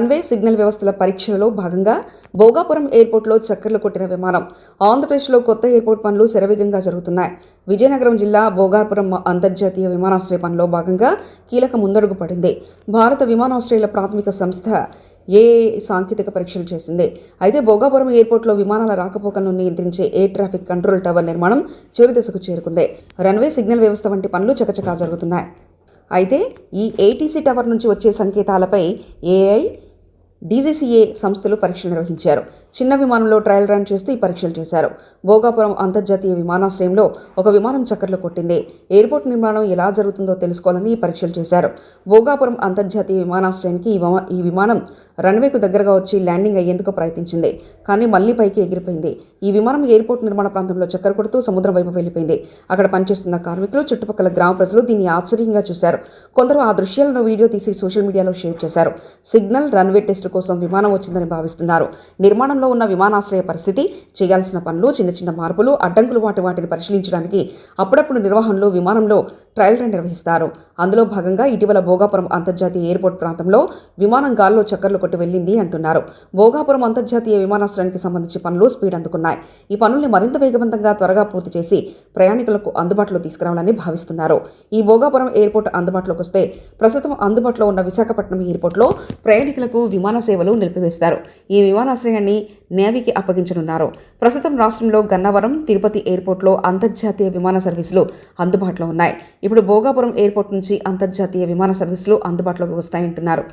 Runway signal వ్యవస్థల పరీక్షలలో భాగంగా భోగాపురం ఎయిర్పోర్ట్లో చక్కర్లు కొట్టిన విమానం. ఆంధ్రప్రదేశ్లో కొత్త ఎయిర్పోర్ట్ పనులు శరవేగంగా జరుగుతున్నాయి. విజయనగరం జిల్లా భోగాపురం అంతర్జాతీయ విమానాశ్రయ పనిలో భాగంగా కీలక ముందడుగు పడింది. భారత విమానాశ్రయాల ప్రాథమిక సంస్థ ఏఏ సాంకేతిక పరీక్షలు చేసింది. అయితే భోగాపురం ఎయిర్పోర్ట్లో విమానాల రాకపోకలను నియంత్రించే ఎయిర్ ట్రాఫిక్ కంట్రోల్ టవర్ నిర్మాణం చివరి దశకు చేరుకుంది. రన్వే సిగ్నల్ వ్యవస్థ వంటి పనులు చకచకా జరుగుతున్నాయి. అయితే ఈ ఏటీసీ టవర్ నుంచి వచ్చే సంకేతాలపై ఏఐ, డీజీసీఏ సంస్థలు పరీక్షలు నిర్వహించారు. చిన్న విమానంలో ట్రయల్ రన్ చేస్తూ ఈ పరీక్షలు చేశారు. భోగాపురం అంతర్జాతీయ విమానాశ్రయంలో ఒక విమానం చక్కర్లు కొట్టింది. ఎయిర్పోర్ట్ నిర్మాణం ఎలా జరుగుతుందో తెలుసుకోవాలని ఈ పరీక్షలు చేశారు. భోగాపురం అంతర్జాతీయ విమానాశ్రయానికి ఈ విమానం రన్వేకు దగ్గరగా వచ్చి ల్యాండింగ్ అయ్యేందుకు ప్రయత్నించింది. కానీ మళ్లీ పైకి ఎగిరిపోయింది. ఈ విమానం ఎయిర్పోర్ట్ నిర్మాణ ప్రాంతంలో చక్కర కొడుతూ సముద్రం వైపు వెళ్లిపోయింది. అక్కడ పనిచేస్తున్న కార్మికులు, చుట్టుపక్కల గ్రామ ప్రజలు దీన్ని ఆశ్చర్యంగా చూశారు. కొందరు ఆ దృశ్యాలను వీడియో తీసి సోషల్ మీడియాలో షేర్ చేశారు. సిగ్నల్, రన్వే టెస్ట్ కోసం విమానం వచ్చిందని భావిస్తున్నారు. నిర్మాణంలో ఉన్న విమానాశ్రయ పరిస్థితి, చేయాల్సిన పనులు, చిన్న చిన్న మార్పులు, అడ్డంకులు వాటిని పరిశీలించడానికి అప్పుడప్పుడు నిర్వహణలో విమానంలో ట్రయల్ రన్ నిర్వహిస్తారు. అందులో భాగంగా ఇటీవల భోగాపురం అంతర్జాతీయ ఎయిర్పోర్ట్ ప్రాంతంలో విమానం గాల్లో చక్కర్లు కొట్టి వెళ్ళింది అంటున్నారు. భోగాపురం అంతర్జాతీయ విమానాశ్రయానికి సంబంధించి పనులు స్పీడ్ అందుకున్నాయి. ఈ పనుల్ని మరింత వేగవంతంగా త్వరగా పూర్తి చేసి ప్రయాణికులకు అందుబాటులో తీసుకురావాలని భావిస్తున్నారు. ఈ భోగాపురం ఎయిర్పోర్ట్ అందుబాటులోకి వస్తే ప్రస్తుతం అందుబాటులో ఉన్న విశాఖపట్నం ఎయిర్పోర్ట్లో ప్రయాణికులకు విమాన సేవలు నిలిపివేస్తారు. ఈ విమానాశ్రయాన్ని నేవీకి అప్పగించనున్నారు. ప్రస్తుతం రాష్ట్రంలో గన్నవరం, తిరుపతి ఎయిర్పోర్ట్లో అంతర్జాతీయ విమాన సర్వీసులు అందుబాటులో ఉన్నాయి. ఇప్పుడు భోగాపురం ఎయిర్పోర్ట్ నుంచి అంతర్జాతీయ విమాన సర్వీసులు అందుబాటులోకి వస్తాయంటున్నారు.